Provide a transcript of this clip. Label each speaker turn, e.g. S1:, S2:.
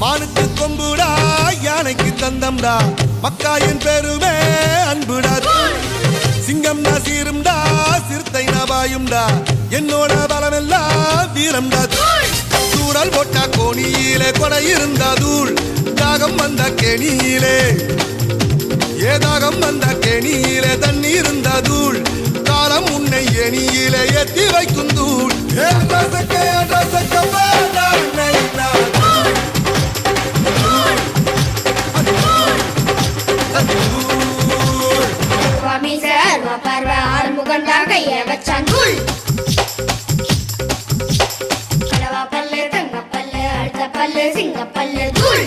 S1: மானுக்கு கொம்புடா யானைக்கு தந்தம்டா மக்காயின் பெருமே அன்புடா சிங்கம்டா சீரும்டா சிறுத்தை நபாயும்டா என்னோட பலமெல்லாம் வீரம்டா தூரல் போட்டா கோணியிலே கொடை இருந்தா தூள் தாகம் வந்த கேணியிலே ஏதாகம் வந்த கேணியிலே தண்ணி இருந்தா தூள் காலம் உன்னை எணியிலே ஏத்தி வைக்கும் தூள்
S2: சிங்கப்பல்லு தூள்